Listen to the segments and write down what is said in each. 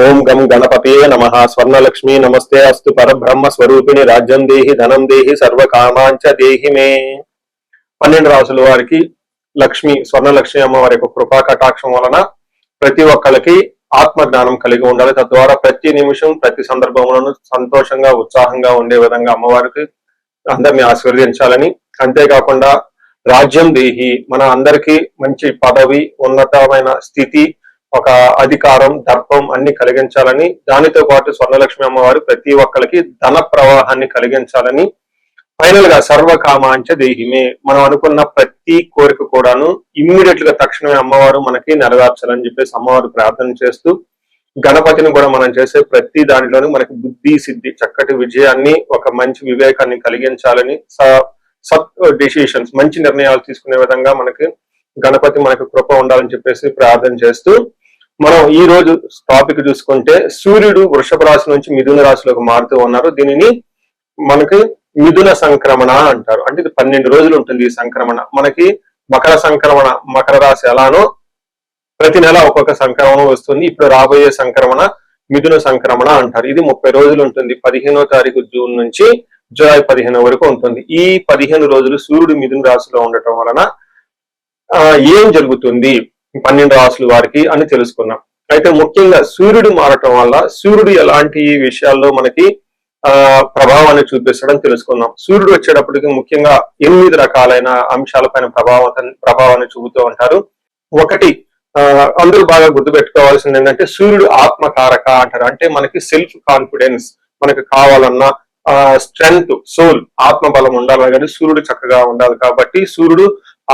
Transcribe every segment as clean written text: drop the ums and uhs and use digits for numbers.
ఓం గం గణపతియే నమః. స్వర్ణలక్ష్మి నమస్తే అస్తు. పరబ్రహ్మ స్వరూపిణి రాజ్యం దేహి ధనం దేహి సర్వకామాంచ దేహి మే. 12 రాసుల వారికి లక్ష్మి స్వర్ణలక్ష్మి అమ్మవారి యొక్క కృపా కటాక్షం వలన ప్రతి ఒక్కరికి ఆత్మజ్ఞానం కలిగి ఉండాలి. తద్వారా ప్రతి నిమిషం ప్రతి సందర్భంలోనూ సంతోషంగా ఉత్సాహంగా ఉండే విధంగా అమ్మవారికి అందరినీ ఆశీర్వదించాలని, అంతేకాకుండా రాజ్యం దేహి మన అందరికీ మంచి పదవి, ఉన్నతమైన స్థితి, ఒక అధికారం, దర్పం అన్ని కలిగించాలని, దానితో పాటు స్వర్ణలక్ష్మి అమ్మవారు ప్రతి ఒక్కరికి ధన ప్రవాహాన్ని కలిగించాలని, ఫైనల్ గా సర్వకామాంచ దేహిమే మనం అనుకున్న ప్రతి కోరిక కూడాను ఇమ్మీడియట్ గా తక్షణమే అమ్మవారు మనకి నెరవేర్చాలని చెప్పేసి అమ్మవారు ప్రార్థన చేస్తూ, గణపతిని కూడా మనం చేసే ప్రతి దానిలోనూ మనకి బుద్ధి సిద్ధి చక్కటి విజయాన్ని, ఒక మంచి వివేకాన్ని కలిగించాలని, సత్ డిసిషన్స్ మంచి నిర్ణయాలు తీసుకునే విధంగా మనకి గణపతి మనకు కృప ఉండాలని చెప్పేసి ప్రార్థన చేస్తూ, మనం ఈ రోజు టాపిక్ చూసుకుంటే సూర్యుడు వృషభ రాశి నుంచి మిథున రాశిలోకి మారుతూ ఉన్నారు. దీనిని మనకి మిథున సంక్రమణ అంటారు. అంటే ఇది 12 రోజులు ఉంటుంది ఈ సంక్రమణ. మనకి మకర సంక్రమణ, మకర రాశి ఎలానో ప్రతి నెల ఒక్కొక్క సంక్రమణ వస్తుంది. ఇప్పుడు రాబోయే సంక్రమణ మిథున సంక్రమణ అంటారు. ఇది 30 రోజులు ఉంటుంది. 15వ తారీఖు జూన్ నుంచి జూలై 15 వరకు ఉంటుంది. ఈ 15 రోజులు సూర్యుడు మిథున రాశిలో ఉండటం వలన ఏం జరుగుతుంది 12 రాశుల వారికి అని తెలుసుకున్నాం. అయితే ముఖ్యంగా సూర్యుడు మారటం వల్ల సూర్యుడు ఎలాంటి విషయాల్లో మనకి ప్రభావాన్ని చూపిస్తాడని తెలుసుకున్నాం. సూర్యుడు వచ్చేటప్పటికి ముఖ్యంగా 8 రకాలైన అంశాలపైన ప్రభావాన్ని చూపుతూ ఉంటారు. ఒకటి అందరూ బాగా గుర్తుపెట్టుకోవాల్సింది ఏంటంటే సూర్యుడు ఆత్మకారక అంటారు. అంటే మనకి సెల్ఫ్ కాన్ఫిడెన్స్, మనకి కావాలన్నా స్ట్రెంగ్త్, సోల్, ఆత్మబలం ఉండాలి కానీ సూర్యుడు చక్కగా ఉండాలి. కాబట్టి సూర్యుడు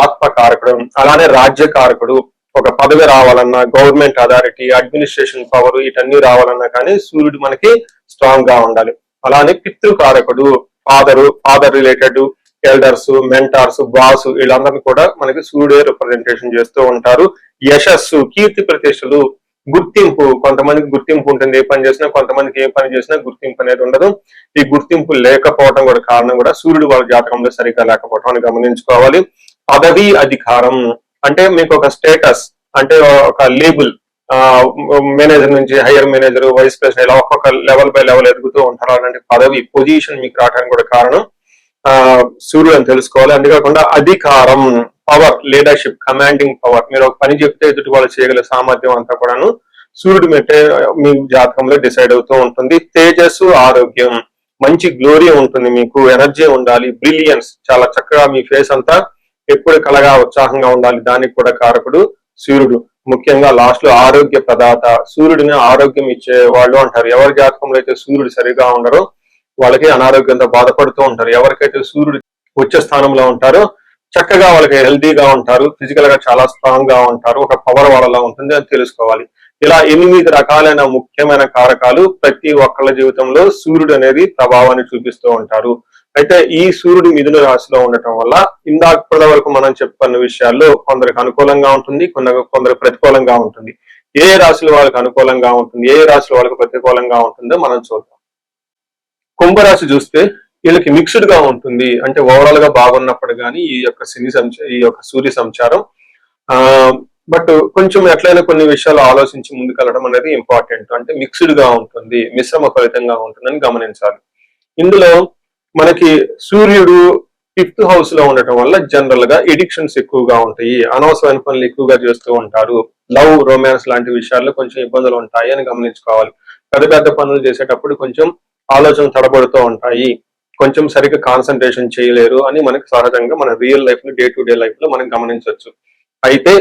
ఆత్మకారకుడు. అలానే రాజ్యకారకుడు, ఒక పదవి రావాలన్నా, గవర్నమెంట్ అథారిటీ, అడ్మినిస్ట్రేషన్ పవర్ వీటన్ని రావాలన్నా కానీ సూర్యుడు మనకి స్ట్రాంగ్ గా ఉండాలి. అలానే పితృకారకుడు, father related elders, mentors, boss వీళ్ళందరినీ కూడా మనకి సూర్యుడే రిప్రజెంటేషన్ చేస్తూ ఉంటారు. యశస్సు, కీర్తి ప్రతిష్టలు, గుర్తింపు, కొంతమందికి గుర్తింపు ఉంటుంది ఏ పని చేసినా, కొంతమందికి ఏ పని చేసినా గుర్తింపు అనేది ఉండదు. ఈ గుర్తింపు లేకపోవడం కూడా కారణం కూడా సూర్యుడు వాళ్ళ జాతకంలో సరిగ్గా లేకపోవడం అని గమనించుకోవాలి. పదవి, అధికారం అంటే మీకు ఒక స్టేటస్, అంటే ఒక లేబుల్, మేనేజర్ నుంచి హైయర్ మేనేజర్, వైస్ ప్రెసిడెంట్ ఇలా ఒక్కొక్క లెవెల్ బై లెవెల్ ఎదుగుతూ ఉంటారు. అలాంటి పదవి, పొజిషన్ మీకు రావడానికి కూడా కారణం సూర్యుడు అని తెలుసుకోవాలి. అంతేకాకుండా అధికారం, పవర్, లీడర్షిప్, కమాండింగ్ పవర్, మీరు ఒక పని చెప్తే ఎదుటి వాళ్ళు చేయగల సామర్థ్యం అంతా కూడాను సూర్యుడు మెట్టే మీ జాతకంలో డిసైడ్ అవుతూ ఉంటుంది. తేజస్సు, ఆరోగ్యం, మంచి గ్లోరీ ఉంటుంది, మీకు ఎనర్జీ ఉండాలి, బ్రిలియన్స్, చాలా చక్కగా మీ ఫేస్ అంతా ఎప్పుడు కలగా ఉత్సాహంగా ఉండాలి, దానికి కూడా కారకుడు సూర్యుడు. ముఖ్యంగా లాస్ట్ లో ఆరోగ్య ప్రదాత, సూర్యుడిని ఆరోగ్యం ఇచ్చే వాళ్ళు అంటారు. ఎవరి జాతకంలో అయితే సూర్యుడు సరిగా ఉండరో వాళ్ళకి అనారోగ్యంతో బాధపడుతూ ఉంటారు. ఎవరికైతే సూర్యుడు ఉచ్చ స్థానంలో ఉంటారో చక్కగా వాళ్ళకి హెల్తీగా ఉంటారు, ఫిజికల్ గా చాలా స్ట్రాంగ్ గా ఉంటారు, ఒక పవర్ వాళ్ళలో ఉంటుంది అని తెలుసుకోవాలి. ఇలా 8 రకాలైన ముఖ్యమైన కారకాలు ప్రతి ఒక్కళ్ళ జీవితంలో సూర్యుడు అనేది ప్రభావాన్ని చూపిస్తూ ఉంటారు. అయితే ఈ సూర్యుడు మిథున రాశిలో ఉండటం వల్ల ఇందాక వరకు మనం చెప్పుకున్న విషయాల్లో కొందరికి అనుకూలంగా ఉంటుంది, కొందరు ప్రతికూలంగా ఉంటుంది. ఏ రాశుల వాళ్ళకి అనుకూలంగా ఉంటుంది, ఏ రాశుల వాళ్ళకి ప్రతికూలంగా ఉంటుందో మనం చూద్దాం. కుంభరాశి చూస్తే వీళ్ళకి మిక్స్డ్ గా ఉంటుంది. అంటే ఓవరాల్ గా బాగున్నప్పుడు కానీ ఈ యొక్క సూర్య సంచారం బట్ కొంచెం ఎట్లయినా కొన్ని విషయాలు ఆలోచించి ముందుకెళ్ళడం అనేది ఇంపార్టెంట్. అంటే మిక్స్డ్ గా ఉంటుంది, మిశ్రమ ఫలితంగా ఉంటుందని గమనించాలి. ఇందులో మనకి సూర్యుడు 5th హౌస్ లో ఉండటం వల్ల జనరల్ గా ఎడిక్షన్స్ ఎక్కువగా ఉంటాయి, అనవసరమైన పనులు ఎక్కువగా చేస్తూ ఉంటారు, లవ్, రొమాన్స్ లాంటి విషయాల్లో కొంచెం ఇబ్బందులు ఉంటాయి అని గమనించుకోవాలి. పెద్ద పెద్ద పనులు చేసేటప్పుడు కొంచెం ఆలోచన తడబడుతూ ఉంటాయి, కొంచెం సరిగ్గా కాన్సన్ట్రేషన్ చేయలేరు అని మనకి సహజంగా మన రియల్ లైఫ్ లో, డే టు డే లైఫ్ లో మనం గమనించవచ్చు. అయితే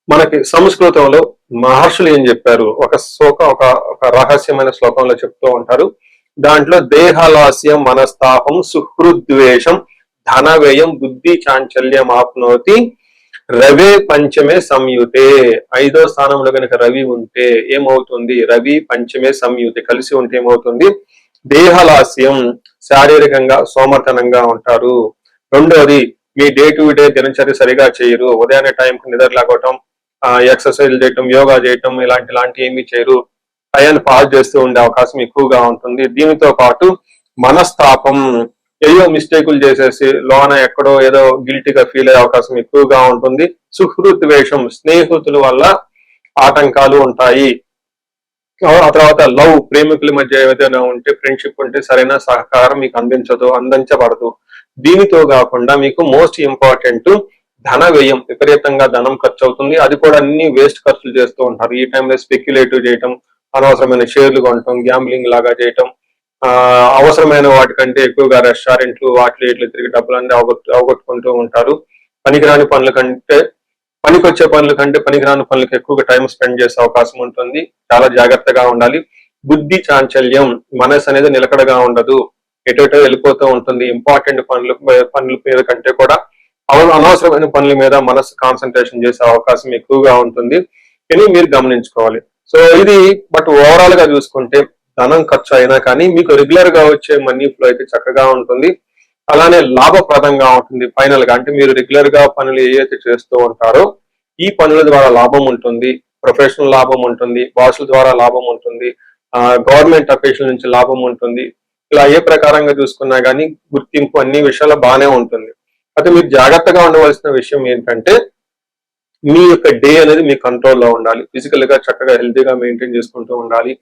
మనకి సంస్కృతంలో మహర్షులు ఏం చెప్పారు, ఒక రహస్యమైన శ్లోకంలో చెప్తూ ఉంటారు. దాంట్లో దేహలాస్యం, మనస్తాపం, సుహృద్వేషం, ధన వ్యయం, బుద్ధి చాంచల్యం ఆప్నోతి రవే పంచమే సంయుతే. 5వ స్థానంలో కనుక రవి ఉంటే ఏమవుతుంది, రవి పంచమే సంయుతే కలిసి ఉంటే ఏమవుతుంది, దేహలాస్యం, శారీరకంగా సోమర్తనంగా ఉంటారు. రెండోది, మీ డే టు డే దినచర్య సరిగా చేయరు, ఉదయాన్నే టైంకి నిద్ర లేకపోవటం, ఎక్సర్సైజ్ చేయటం, యోగా చేయటం ఇలాంటి ఏమీ చేయరు, టైంని పాస్ చేస్తూ ఉండే అవకాశం ఎక్కువగా ఉంటుంది. దీనితో పాటు మనస్తాపం, ఏదో మిస్టేకులు చేసేసి లోన ఎక్కడో ఏదో గిల్టీగా ఫీల్ అయ్యే అవకాశం ఎక్కువగా ఉంటుంది. సుహృద్వేషం, స్నేహితుల వల్ల ఆటంకాలు ఉంటాయి. ఆ తర్వాత లవ్, ప్రేమికుల మధ్య ఏదైనా ఉంటే, ఫ్రెండ్షిప్ ఉంటే సరైన సహకారం మీకు అందించబడదు. దీనితో కాకుండా మీకు మోస్ట్ ఇంపార్టెంట్ ధన వ్యయం, విపరీతంగా ధనం ఖర్చు అవుతుంది. అది కూడా అన్ని వేస్ట్ ఖర్చులు చేస్తూ ఉంటారు. ఈ టైంలో స్పెక్యులేటివ్ చేయటం, అనవసరమైన షేర్లు కొనటం, గ్యాంబ్లింగ్ లాగా చేయటం, ఆ అవసరమైన వాటికంటే ఎక్కువగా రెస్టారెంట్లు వాటిలో ఇట్లు తిరిగి డబ్బులన్నీ అవగొట్టుకుంటూ ఉంటారు. పనికిరాని పనుల కంటే పనికొచ్చే పనుల కంటే పనికిరాని పనులకు ఎక్కువగా టైం స్పెండ్ చేసే అవకాశం ఉంటుంది. చాలా జాగ్రత్తగా ఉండాలి. బుద్ధి చాంచల్యం, మనసు అనేది నిలకడగా ఉండదు, ఎటో వెళ్ళిపోతూ ఉంటుంది. ఇంపార్టెంట్ పనుల మీద కంటే కూడా అనవసరమైన పనుల మీద మనసు కాన్సన్ట్రేషన్ చేసే అవకాశం ఎక్కువగా ఉంటుంది అని మీరు గమనించుకోవాలి. సో ఇది బట్ ఓవరాల్ గా చూసుకుంటే ధనం ఖర్చు అయినా కానీ మీకు రెగ్యులర్ గా వచ్చే మనీ ఫ్లో అయితే చక్కగా ఉంటుంది. అలానే లాభప్రదంగా ఉంటుంది. ఫైనల్ గా అంటే మీరు రెగ్యులర్ గా పనులు ఏవైతే చేస్తూ ఉంటారో ఈ పనుల ద్వారా లాభం ఉంటుంది. ప్రొఫెషనల్ లాభం ఉంటుంది, బాసుల ద్వారా లాభం ఉంటుంది, గవర్నమెంట్ అఫీషియల్ నుంచి లాభం ఉంటుంది. ఇలా ఏ ప్రకారంగా చూసుకున్నా కానీ గుర్తింపు అన్ని విషయాల్లో బాగానే ఉంటుంది. అయితే మీరు జాగ్రత్తగా ఉండవలసిన విషయం ఏంటంటే మీ యొక్క డే అనేది మీ కంట్రోల్లో ఉండాలి. ఫిజికల్ గా చక్కగా హెల్తీగా మెయింటైన్ చేసుకుంటూ ఉండాలి.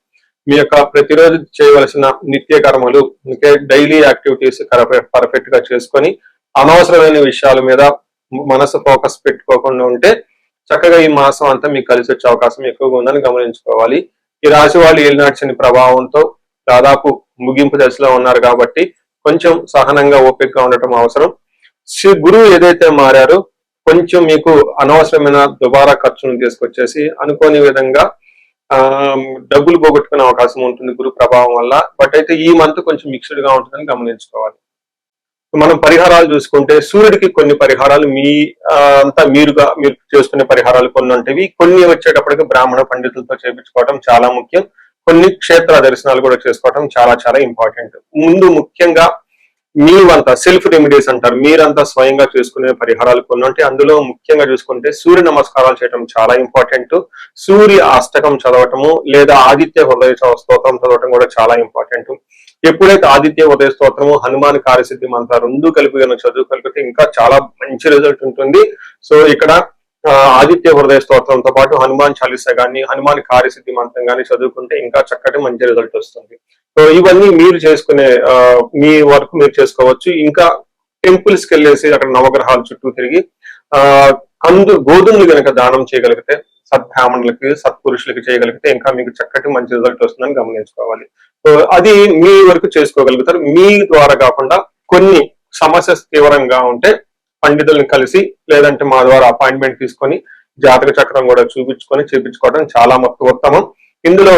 మీ యొక్క ప్రతిరోజు చేయవలసిన నిత్య కర్మలు, డైలీ యాక్టివిటీస్ పర్ఫెక్ట్ గా చేసుకొని అనవసరమైన విషయాల మీద మనసు ఫోకస్ పెట్టుకోకుండా ఉంటే చక్కగా ఈ మాసం అంతా మీకు కలిసి వచ్చే అవకాశం ఎక్కువగా ఉందని గమనించుకోవాలి. ఈ రాశి వాళ్ళు ఏలినాటి శని ప్రభావంతో దాదాపు ముగింపు దశలో ఉన్నారు కాబట్టి కొంచెం సహనంగా ఓపికగా ఉండటం అవసరం. గురువు ఏదైతే మారారో కొంచెం మీకు అనవసరమైన దుబారా ఖర్చును తీసుకొచ్చేసి అనుకోని విధంగా డబ్బులు పోగొట్టుకునే అవకాశం ఉంటుంది గురు ప్రభావం వల్ల. బట్ అయితే ఈ మంత్ కొంచెం మిక్స్డ్ గా ఉంటుందని గమనించుకోవాలి. మనం పరిహారాలు చూసుకుంటే సూర్యుడికి కొన్ని పరిహారాలు మీరు చేసుకునే పరిహారాలు కొన్ని ఉంటాయి. కొన్ని వచ్చేటప్పటికి బ్రాహ్మణ పండితులతో చేయించుకోవడం చాలా ముఖ్యం. కొన్ని క్షేత్ర దర్శనాలు కూడా చేసుకోవడం చాలా చాలా ఇంపార్టెంట్. ముందు ముఖ్యంగా మీవంతా సెల్ఫ్ రెమెడీస్ అంటారు, మీరంతా స్వయంగా చేసుకునే పరిహారాలు కొన్ని ఉంటాయి. అందులో ముఖ్యంగా చూసుకుంటే సూర్య నమస్కారాలు చేయడం చాలా ఇంపార్టెంట్. సూర్య అష్టకం చదవటము లేదా ఆదిత్య హృదయ స్తోత్రం చదవటం కూడా చాలా ఇంపార్టెంట్. ఎప్పుడైతే ఆదిత్య ఉదయ స్తోత్రము, హనుమాన్ కార్యసిద్ధి మంత్ర రెండు కలిపి చదువు కలిపితే ఇంకా చాలా మంచి రిజల్ట్ ఉంటుంది. సో ఇక్కడ ఆదిత్య హృదయ స్తోత్రంతో పాటు హనుమాన్ చాలీసా గాని, హనుమాన్ కార్యసిద్ధి మంత్రం గాని చదువుకుంటే ఇంకా చక్కటి మంచి రిజల్ట్ వస్తుంది. సో ఇవన్నీ మీరు చేసుకునే మీ వర్క్ మీరు చేసుకోవచ్చు. ఇంకా టెంపుల్స్ కి వెళ్ళేసి అక్కడ నవగ్రహాల చుట్టూ తిరిగి గోధుమలు కనుక దానం చేయగలిగితే, సద్బ్రాహ్మణులకి సత్పురుషులకి చేయగలిగితే ఇంకా మీకు చక్కటి మంచి రిజల్ట్ వస్తుందని గమనించుకోవాలి. సో అది మీ వరకు చేసుకోగలుగుతారు. మీ ద్వారా కాకుండా కొన్ని సమస్య తీవ్రంగా ఉంటే పండితుల్ని కలిసి లేదంటే మా ద్వారా అపాయింట్మెంట్ తీసుకొని జాతక చక్రం కూడా చేపించుకోవడం చాలా ఉత్తమం. ఇందులో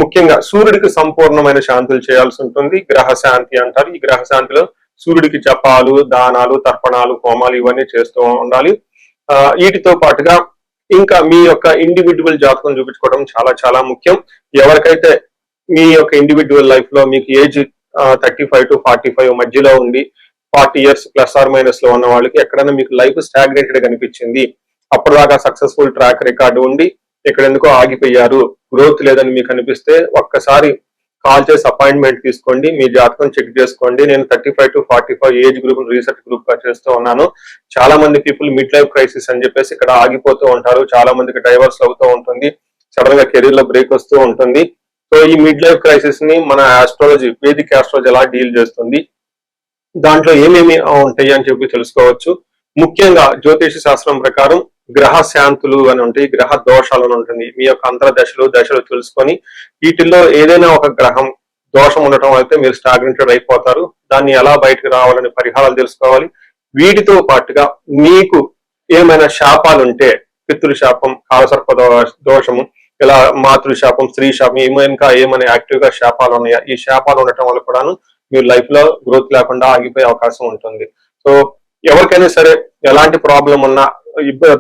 ముఖ్యంగా సూర్యుడికి సంపూర్ణమైన శాంతులు చేయాల్సి ఉంటుంది. గ్రహ శాంతి అంటారు. ఈ గ్రహ శాంతిలో సూర్యుడికి జపాలు, దానాలు, తర్పణాలు, హోమాలు ఇవన్నీ చేస్తూ ఉండాలి. వీటితో పాటుగా ఇంకా మీ యొక్క ఇండివిడ్యువల్ జాతకం చూపించుకోవడం చాలా చాలా ముఖ్యం. ఎవరికైతే మీ యొక్క ఇండివిడ్యువల్ లైఫ్ లో మీకు ఏజ్ 35 to 45 మధ్యలో ఉండి 40 years ప్లస్ ఆర్ మైనస్ లో ఉన్న వాళ్ళకి ఎక్కడైనా మీకు లైఫ్ స్టాగ్నేటెడ్ కనిపించింది, అప్పటిదాకా సక్సెస్ఫుల్ ట్రాక్ రికార్డు ఉండి ఇక్కడ ఎందుకో ఆగిపోయారు, గ్రోత్ లేదని మీకు అనిపిస్తే ఒక్కసారి కాల్ చేసి అపాయింట్మెంట్ తీసుకోండి, మీ జాతకం చెక్ చేసుకోండి. నేను 35 to 45 age group research group గా చేస్తూ ఉన్నాను. చాలా మంది పీపుల్ మిడ్ లైఫ్ క్రైసిస్ అని చెప్పేసి ఇక్కడ ఆగిపోతూ ఉంటారు. చాలా మందికి డైవర్స్ అవుతూ ఉంటుంది, సడన్ గా కెరీర్ లో బ్రేక్ వస్తూ ఉంటుంది. సో ఈ మిడ్ లైఫ్ క్రైసిస్ ని మన ఆస్ట్రాలజీ, వేదిక్ ఆస్ట్రాలజీ ఎలా డీల్ చేస్తుంది, దాంట్లో ఏమేమి ఉంటాయి అని చెప్పి తెలుసుకోవచ్చు. ముఖ్యంగా జ్యోతిష శాస్త్రం ప్రకారం గ్రహ శాంతులు అని ఉంటాయి, గ్రహ దోషాలు అని ఉంటుంది. మీ యొక్క అంతర్దశలు దశలు తెలుసుకొని వీటిల్లో ఏదైనా ఒక గ్రహం దోషం ఉండటం అయితే మీరు స్టాగ్నెటెడ్ అయిపోతారు. దాన్ని ఎలా బయటకు రావాలని పరిహారాలు తెలుసుకోవాలి. వీటితో పాటుగా మీకు ఏమైనా శాపాలు ఉంటే, పితృశాపం, కాలసర్ప దోషము, ఇలా మాతృశాపం, స్త్రీ శాపం, ఏమైనా యాక్టివ్ గా శాపాలు ఉన్నాయా, ఈ శాపాలు ఉండటం వల్ల కూడాను మీరు లైఫ్ లో గ్రోత్ లేకుండా ఆగిపోయే అవకాశం ఉంటుంది. సో ఎవరికైనా సరే ఎలాంటి ప్రాబ్లం ఉన్నా,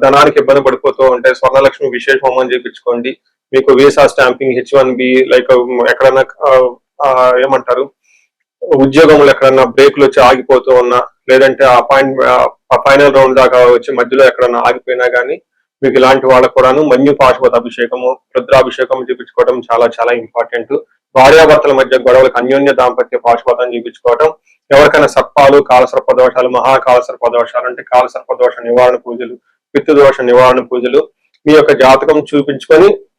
ధనానికి ఇబ్బంది పడిపోతూ ఉంటే స్వర్ణలక్ష్మి విశేష హోమం చేయించుకోండి. మీకు వీసా స్టాంపింగ్, H1B, లైక్ ఎక్కడన్నా ఏమంటారు ఉద్యోగంలో ఎక్కడన్నా బ్రేక్లు వచ్చి ఆగిపోతూ ఉన్నా, లేదంటే ఫైనల్ రౌండ్ దాకా వచ్చి మధ్యలో ఎక్కడన్నా ఆగిపోయినా కానీ మీకు ఇలాంటి వాళ్ళకు కూడాను మన్యు పాశుపత అభిషేకము, రుద్రాభిషేకం చూపించుకోవడం చాలా చాలా ఇంపార్టెంట్. భార్యాభర్తల మధ్య గొడవలకు అన్యోన్య దాంపత్య పాశుపతం చూపించుకోవడం. ఎవరికైనా సర్పాలు, కాలసర్ప దోషాలు, మహాకాలసర్ప దోషాలు అంటే కాలసర్ప దోష నివారణ పూజలు, పితృదోష నివారణ పూజలు మీ యొక్క జాతకం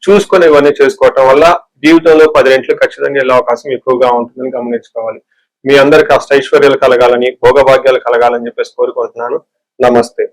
చూసుకొని ఇవన్నీ చేసుకోవటం వల్ల జీవితంలో 10 రెట్లు ఖచ్చితంగా వెళ్ళే అవకాశం ఎక్కువగా ఉంటుందని గమనించుకోవాలి. మీ అందరికి అష్టైశ్వర్యాలు కలగాలని, భోగభాగ్యాలు కలగాలని చెప్పేసి కోరుకుంటున్నాను. నమస్తే.